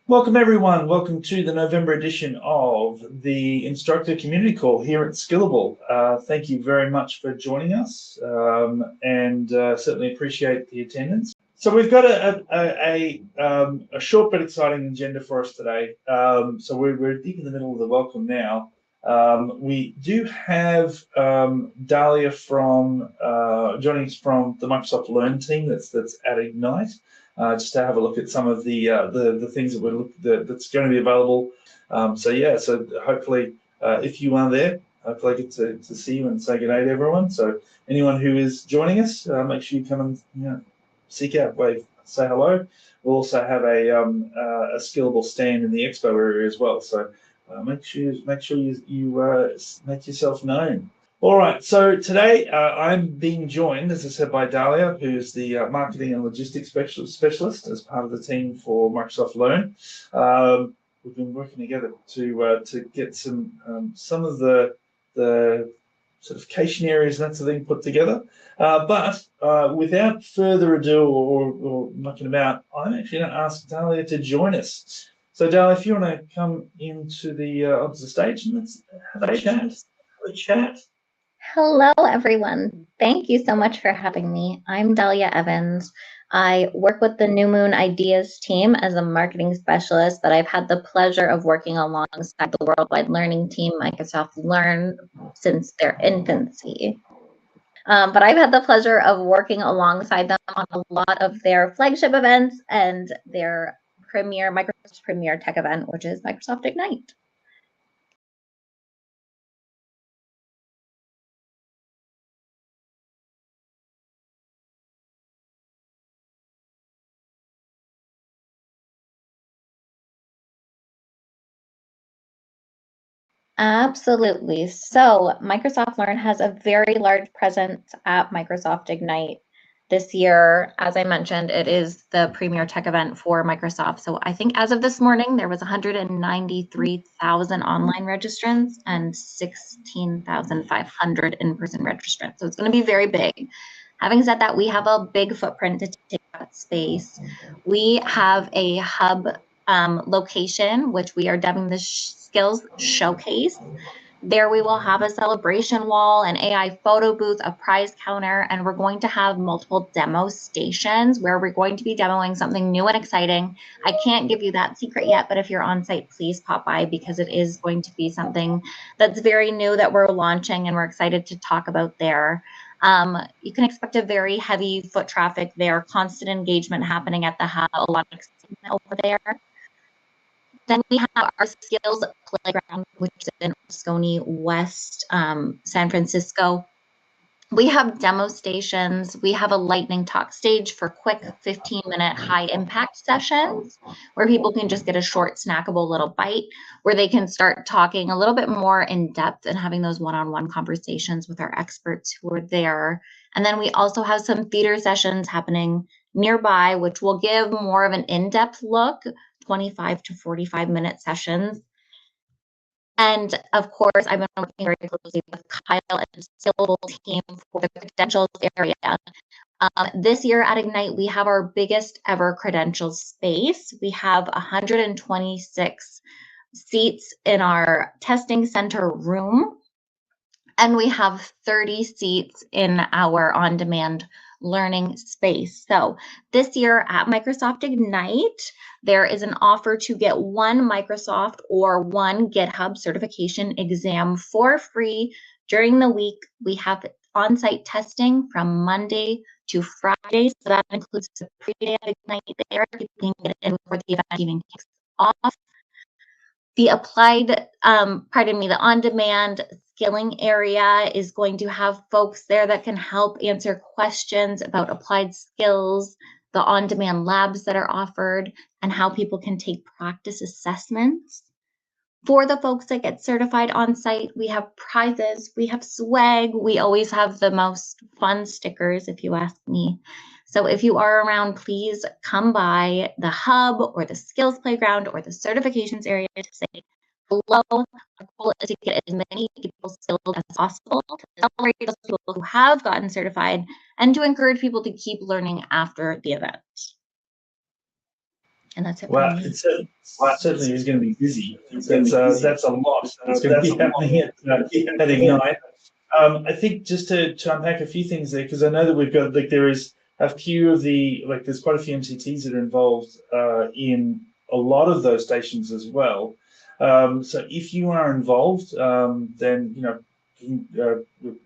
Welcome everyone, welcome to the November edition of the Instructor Community Call here at Skillable. Thank you very much for joining us and certainly appreciate the attendance. So we've got a short but exciting agenda for us today. So we're deep in the middle of the welcome now. We do have Dahlia from joining us from the Microsoft Learn team that's at Ignite. Just to have a look at some of the things that's going to be available. So hopefully, if you are there, hopefully I get to see you and say good day to everyone. So anyone who is joining us, make sure you come and seek out, wave, say hello. We'll also have a Skillable stand in the expo area as well. So make sure you make yourself known. All right, so today I'm being joined, as I said, by Dahlia, who's the marketing and logistics specialist as part of the team for Microsoft Learn. We've been working together to get some of the certification areas and that sort of thing put together. But without further ado or mucking about, I'm actually going to ask Dahlia to join us. So Dahlia, if you want to come into onto the stage and let's have a chat. Hello, everyone. Thank you so much for having me. I'm Dahlia Evans. I work with the New Moon Ideas team as a marketing specialist, but I've had the pleasure of working alongside the worldwide learning team, Microsoft Learn, since their infancy. But I've had the pleasure of working alongside them on a lot of their flagship events and their Microsoft's premier tech event, which is Microsoft Ignite. Absolutely. So Microsoft Learn has a very large presence at Microsoft Ignite. This year, as I mentioned, it is the premier tech event for Microsoft. So I think as of this morning, there was 193,000 online registrants and 16,500 in-person registrants. So it's going to be very big. Having said that, we have a big footprint to take up space. We have a hub location, which we are dubbing the Skills Showcase. There we will have a celebration wall, an AI photo booth, a prize counter, and we're going to have multiple demo stations where we're going to be demoing something new and exciting. I can't give you that secret yet, but if you're on site, please pop by because it is going to be something that's very new that we're launching and we're excited to talk about there. You can expect a very heavy foot traffic there, constant engagement happening at the hub, a lot of excitement over there. Then we have our Skills Playground, which is in Moscone West, San Francisco. We have demo stations. We have a lightning talk stage for quick 15-minute high-impact sessions where people can just get a short, snackable little bite where they can start talking a little bit more in depth and having those one-on-one conversations with our experts who are there. And then we also have some theater sessions happening nearby, which will give more of an in-depth look, 25 to 45-minute sessions. And of course, I've been working very closely with Kyle and the Skillable team for the credentials area. This year at Ignite, we have our biggest ever credentials space. We have 126 seats in our testing center room, and we have 30 seats in our on-demand learning space. So this year at Microsoft Ignite, there is an offer to get one Microsoft or one GitHub certification exam for free during the week. We have on-site testing from Monday to Friday, so that includes the pre-day of Ignite there. You can get it in before the event even kicks off. The the on-demand skilling area is going to have folks there that can help answer questions about applied skills, the on-demand labs that are offered, and how people can take practice assessments. For the folks that get certified on site, we have prizes, we have swag, we always have the most fun stickers, if you ask me. So if you are around, please come by the hub or the skills playground or the certifications area to say hello. Our goal is to get as many people skilled as possible, to celebrate those people who have gotten certified, and to encourage people to keep learning after the event. And that's it for Well, me. it certainly is going to be busy. That's a lot. It's going to be happening at Ignite. I think just to unpack a few things there, because I know that we've got, like, there is a few of the, like, there's quite a few MCTs that are involved in a lot of those stations as well. So if you are involved, then, you know,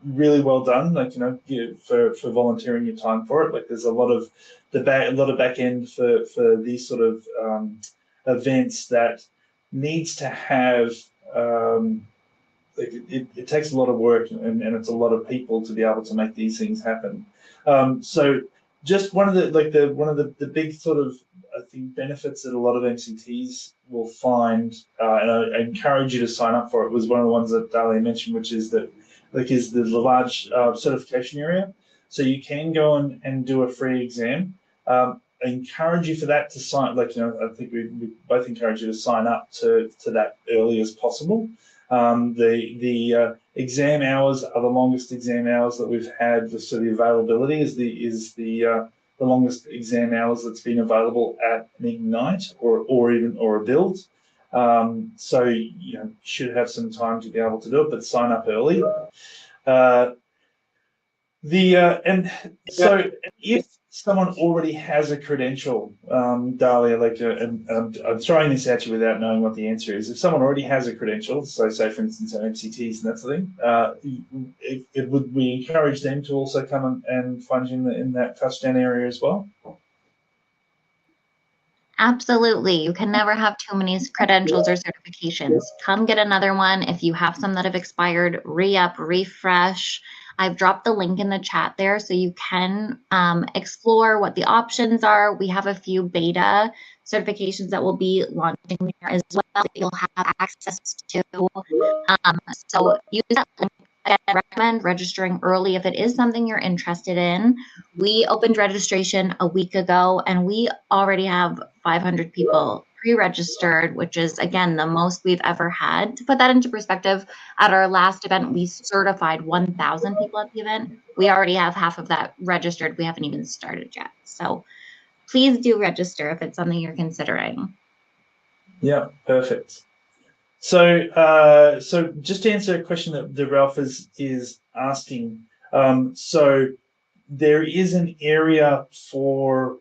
really well done, like, you know, for volunteering your time for it. Like, there's a lot of back end for these sort of events that needs to have, it takes a lot of work, and it's a lot of people to be able to make these things happen. So just one of the big sort of, I think, benefits that a lot of MCTs will find, and I encourage you to sign up for it, was one of the ones that Dahlia mentioned, which is that, like, is the large certification area. So you can go and do a free exam. I encourage you for that to sign, like, you know, I think we both encourage you to sign up to that early as possible. The exam hours are the longest exam hours that we've had. So the availability is the longest exam hours that's been available at an Ignite or a build. So, you know, you should have some time to be able to do it, but sign up early. And so if someone already has a credential, Dahlia, like, and I'm throwing this at you without knowing what the answer is. If someone already has a credential, so say for instance MCTs and that sort of thing, would we encourage them to also come and fund in that touchdown area as well? Absolutely. You can never have too many credentials or certifications. Come get another one. If you have some that have expired, re-up, refresh. I've dropped the link in the chat there so you can explore what the options are. We have a few beta certifications that will be launching there as well that you'll have access to. So use that link. I recommend registering early if it is something you're interested in. We opened registration a week ago and we already have 500 people pre-registered, which is, again, the most we've ever had. To put that into perspective, at our last event, we certified 1,000 people at the event. We already have half of that registered. We haven't even started yet. So please do register if it's something you're considering. Yeah, perfect. So, so just to answer a question that Ralph is asking, so there is an area for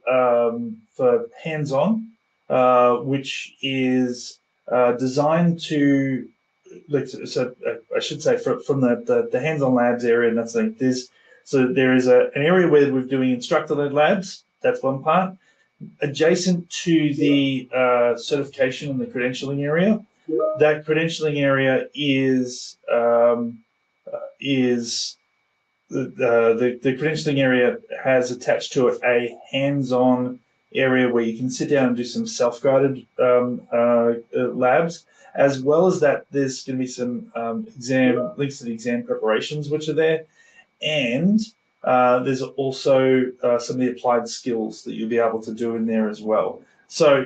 hands-on, which is designed to, like, so I should say from the hands-on labs area, and that's like this. So there is an area where we're doing instructor-led labs. That's one part. Adjacent to the certification and the credentialing area. That credentialing area is the credentialing area has attached to it a hands-on area where you can sit down and do some self-guided labs, as well as that. There's going to be some exam links to the exam preparations which are there, and there's also some of the applied skills that you'll be able to do in there as well. So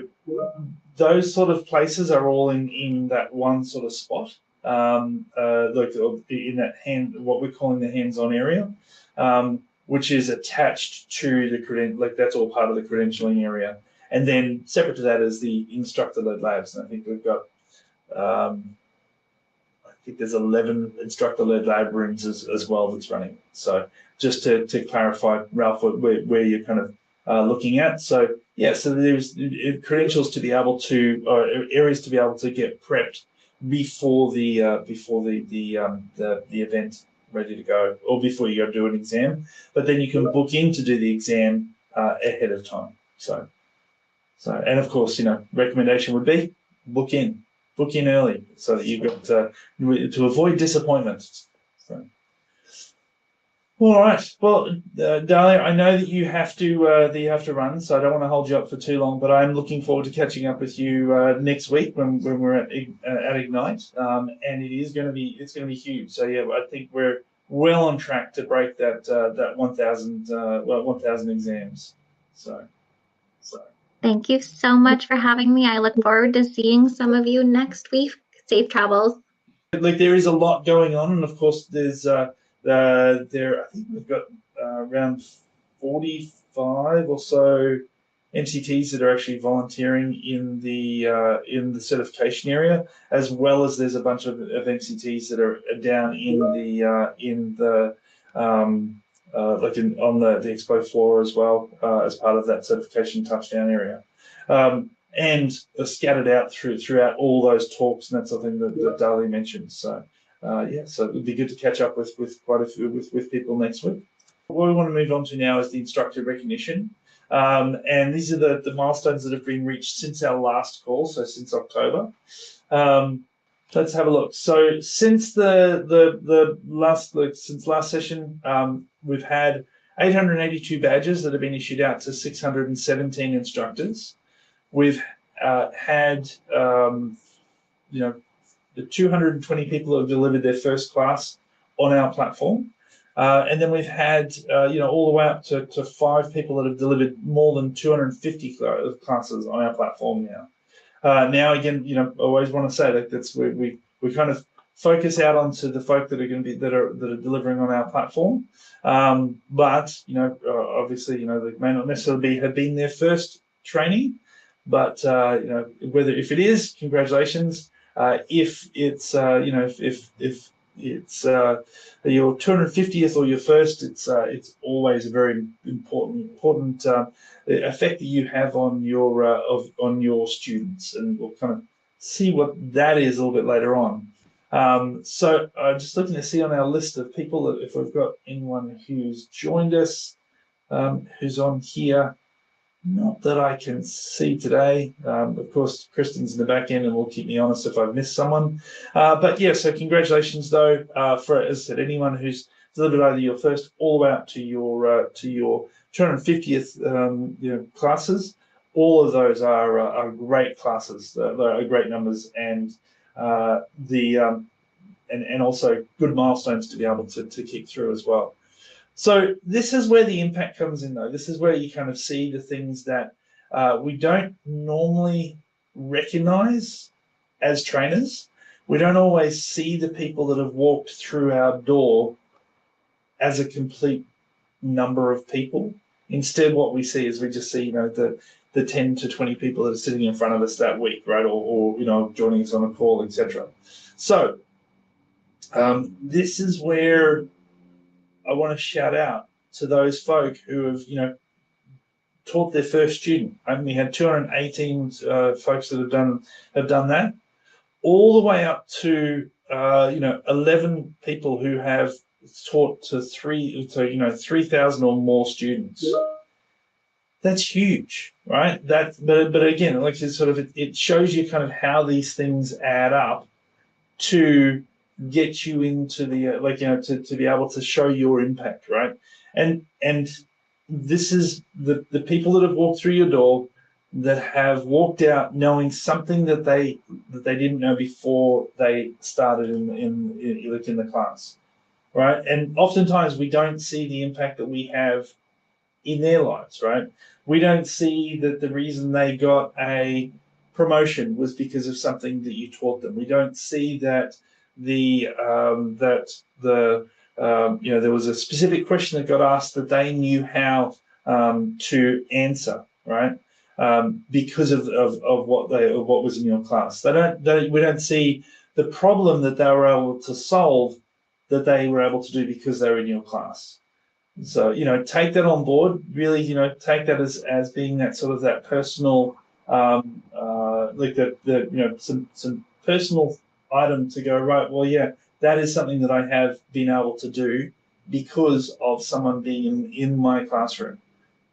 those sort of places are all in that one sort of spot, like in that what we're calling the hands-on area, which is attached to the like that's all part of the credentialing area. And then separate to that is the instructor-led labs, and I think we've got, I think there's 11 instructor-led lab rooms as well that's running. So just to clarify, Ralph, where you're kind of looking at. So yeah, so there's credentials to be able to, or areas to be able to get prepped before the event ready to go, or before you go do an exam. But then you can book in to do the exam ahead of time. So and of course, you know, recommendation would be book in early so that you've got to avoid disappointment. So. All right. Well, Dahlia, I know that you have to run, so I don't want to hold you up for too long. But I'm looking forward to catching up with you next week when we're at Ignite, and it's going to be huge. So yeah, I think we're well on track to break that 1,000 exams. So. Thank you so much for having me. I look forward to seeing some of you next week. Safe travels. Like, there is a lot going on, and of course there's I think we've got around 45 or so MCTs that are actually volunteering in the certification area, as well as there's a bunch of MCTs that are down on the expo floor as well, as part of that certification touchdown area, and scattered out throughout all those talks and that sort of thing that Dahlia mentioned. So so it would be good to catch up with quite a few with people next week. What we want to move on to now is the instructor recognition. And these are the milestones that have been reached since our last call, so since October. Let's have a look. So since since last session, we've had 882 badges that have been issued out to 617 instructors. We've had the 220 people who have delivered their first class on our platform. And then we've had, all the way up to 5 people that have delivered more than 250 classes on our platform now. Now, again, I always want to say that that's where we kind of focus out onto the folk that are going to be that are delivering on our platform. But obviously, they may not necessarily have been their first training. But if it is, congratulations. If it's if it's your 250th or your first, it's always a very important effect that you have on your students, and we'll kind of see what that is a little bit later on. So just looking to see on our list of people that if we've got anyone who's joined us, who's on here. Not that I can see today. Of course, Kristen's in the back end and will keep me honest if I've missed someone. But yeah, so congratulations though, for, as I said, anyone who's delivered either your first all the way up to your 250th classes. All of those are great classes. They're great numbers, and and also good milestones to be able to kick through as well. So this is where the impact comes in, though. This is where you kind of see the things that we don't normally recognize as trainers. We don't always see the people that have walked through our door as a complete number of people. Instead, what we see is we just see, the 10 to 20 people that are sitting in front of us that week, right? Or joining us on a call, etc. So this is where I want to shout out to those folk who have, taught their first student. We had 218 folks that have done that, all the way up to 11 people who have taught to 3,000 or more students. That's huge, right? But again, like it's sort of it shows you kind of how these things add up to get you into the to be able to show your impact, right? And this is the people that have walked through your door that have walked out knowing something that they didn't know before they started in the class, right? And oftentimes we don't see the impact that we have in their lives, right? We don't see that the reason they got a promotion was because of something that you taught them. We don't see that there was a specific question that got asked that they knew how to answer, right? Because of what was in your class. We don't see the problem that they were able to solve that they were able to do because they were in your class. So take that on board. Really, take that as being that sort of that personal, some personal item to go, right, well, yeah, that is something that I have been able to do because of someone being in my classroom.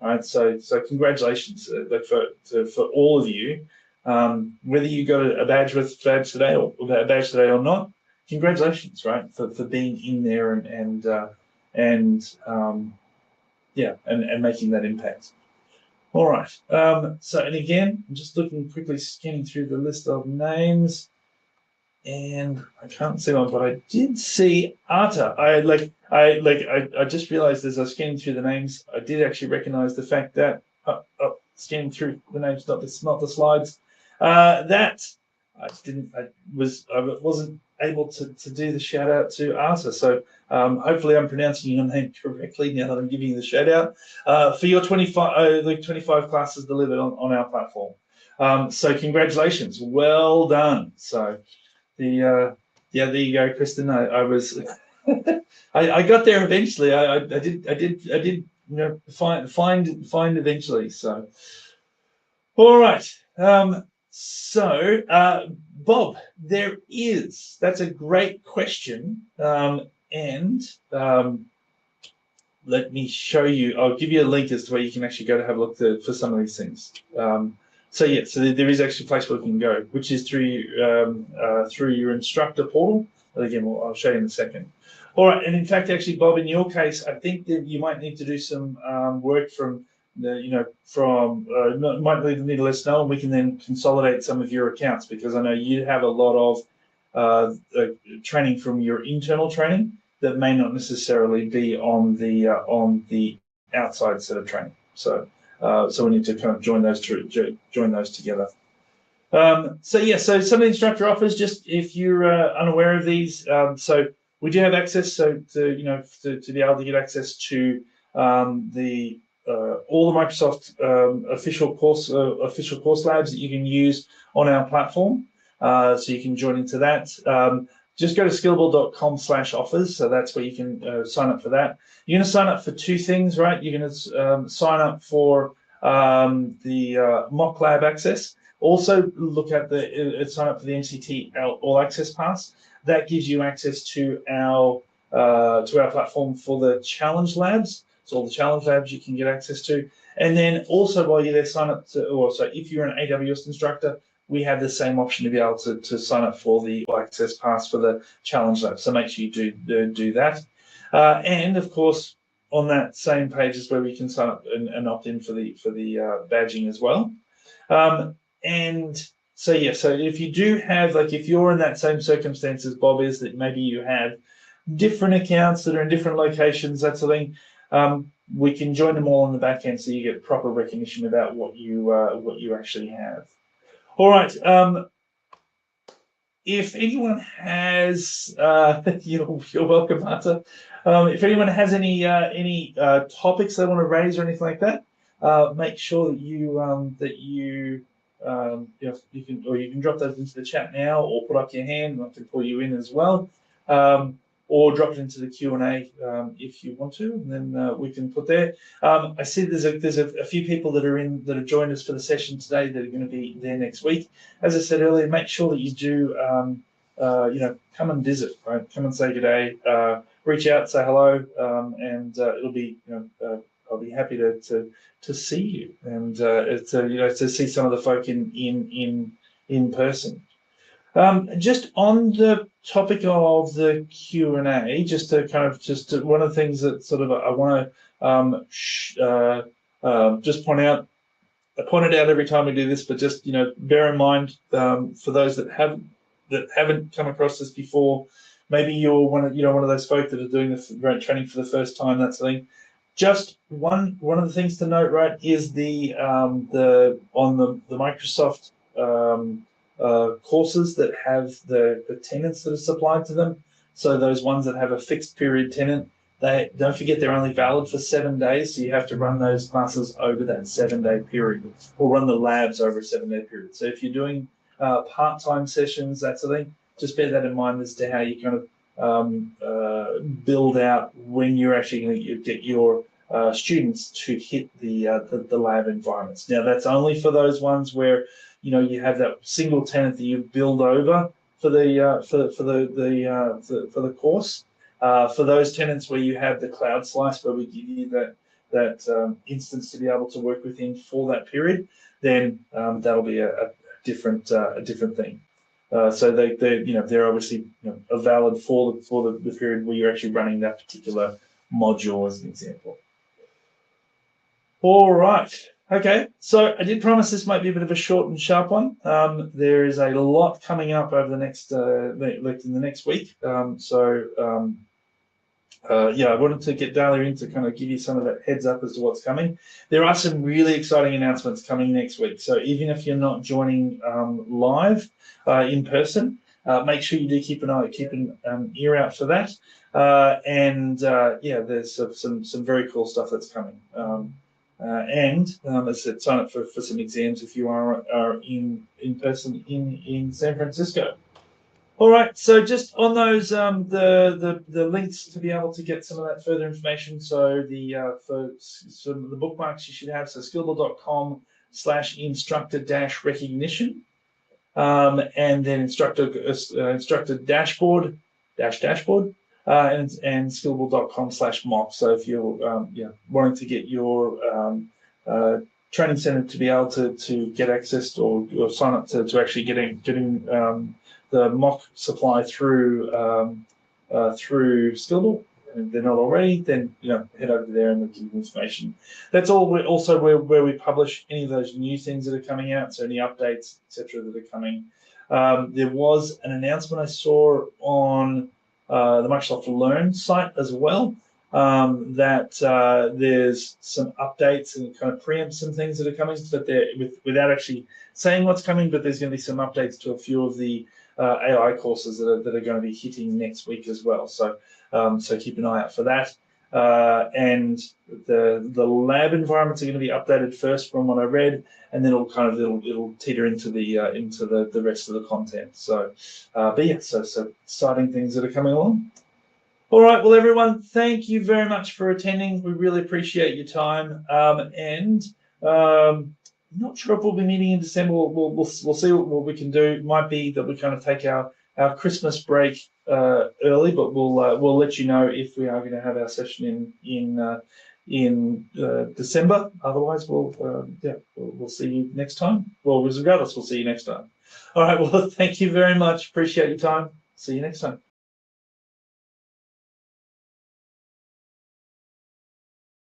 All right, so congratulations for all of you, whether you got a badge today or a badge today or not. Congratulations, right, for being in there and making that impact. All right, so and again, I'm just quickly scanning through the list of names. And I can't see one, but I did see Arta. I just realized as I was scanning through the names, I did actually recognize the fact that scanning through the names, not the slides. That I wasn't able to do the shout out to Arthur. So hopefully I'm pronouncing your name correctly now that I'm giving you the shout out for your 25 classes delivered on our platform. So congratulations, well done. So yeah, there you go, Kristen. I was I got there eventually. I did find eventually. So all right. Bob, that's a great question. And let me show you, I'll give you a link as to where you can actually go to have a look for some of these things. So there is actually a place where you can go, which is through your instructor portal. But again, I'll show you in a second. All right, and in fact, actually, Bob, in your case, I think that you might need to do some work from might need to let us know, and we can then consolidate some of your accounts, because I know you have a lot of training from your internal training that may not necessarily be on the outside set of training. So we need to kind of join those together. So some of the instructor offers, just if you're unaware of these, so we do have access to be able to get access to all the Microsoft official course labs that you can use on our platform. So you can join into that. Just go to skillable.com/offers. So that's where you can sign up for that. You're going to sign up for two things, right? You're going to sign up for the mock lab access. Also look at sign up for the MCT All Access Pass. That gives you access to our platform for the challenge labs. So all the challenge labs you can get access to. And then also while you're there, sign up if you're an AWS instructor, we have the same option to be able to sign up for the All Access Pass for the challenge lab. So make sure you do that. And of course, on that same page is where we can sign up and opt in for the badging as well. So if you do have, if you're in that same circumstance as Bob is, that maybe you have different accounts that are in different locations, that sort of thing, we can join them all on the back end so you get proper recognition about what you actually have. All right. If anyone has, you're welcome, Marta. If anyone has any topics they want to raise or anything like that, make sure that you can drop those into the chat now, or put up your hand and I can pull you in as well, or drop it into the Q&A if you want to, and then we can put there. I see there's a few people that have joined us for the session today that are going to be there next week. As I said earlier, make sure that you do come and visit, right? Come and say good day, reach out, say hello, and it'll be I'll be happy to see you and to see some of the folk in person. Just on the topic of the Q&A, one of the things that sort of I want to just point out. I point it out every time we do this, but just bear in mind for those that haven't come across this before. Maybe you're one of those folk that are doing the training for the first time. That sort of thing. Just one of the things to note, right, is the Microsoft courses that have the tenants that are supplied to them. So those ones that have a fixed period tenant, don't forget they're only valid for 7 days. So you have to run those classes over that 7-day period, or run the labs over a 7-day period. So if you're doing part-time sessions, that sort of thing, just bear that in mind as to how you kind of build out when you're actually going to get your students to hit the lab environments. Now that's only for those ones where you have that single tenant that you build over for the course. For those tenants where you have the cloud slice, where we give you that instance to be able to work within for that period, then that'll be a different thing. So they're obviously valid for the period where you're actually running that particular module, as an example. All right. Okay, so I did promise this might be a bit of a short and sharp one. There is a lot coming up over the next week. I wanted to get Dahlia in to kind of give you some of that heads up as to what's coming. There are some really exciting announcements coming next week. So even if you're not joining live in person, make sure you do keep an ear out for that. Yeah, there's some very cool stuff that's coming. As I said, sign up for some exams if you are in person in San Francisco. All right, so just on those the links to be able to get some of that further information. So for some of the bookmarks you should have, so skillable.com/instructor-recognition, and then instructor dashboard and skillable.com/mock. So if you're wanting to get your training center to be able to get access or sign up to actually getting the mock supply through Skillable, and if they're not already, then head over there and they'll give you information. That's all. Where we publish any of those new things that are coming out, so any updates, etc., that are coming. There was an announcement I saw on the Microsoft Learn site as well, that there's some updates and kind of preempt some things that are coming, but without actually saying what's coming. But there's going to be some updates to a few of the AI courses that are going to be hitting next week as well. So keep an eye out for that. And the lab environments are going to be updated first, from what I read, and then it'll teeter into the rest of the content. So, but yeah, so exciting things that are coming along. All right, well, everyone, thank you very much for attending. We really appreciate your time. Not sure if we'll be meeting in December. We'll see what we can do. It might be that we kind of take our Christmas break early, but we'll let you know if we are going to have our session in December. Otherwise, we'll see you next time. Well, regardless, we'll see you next time. All right. Well, thank you very much. Appreciate your time. See you next time.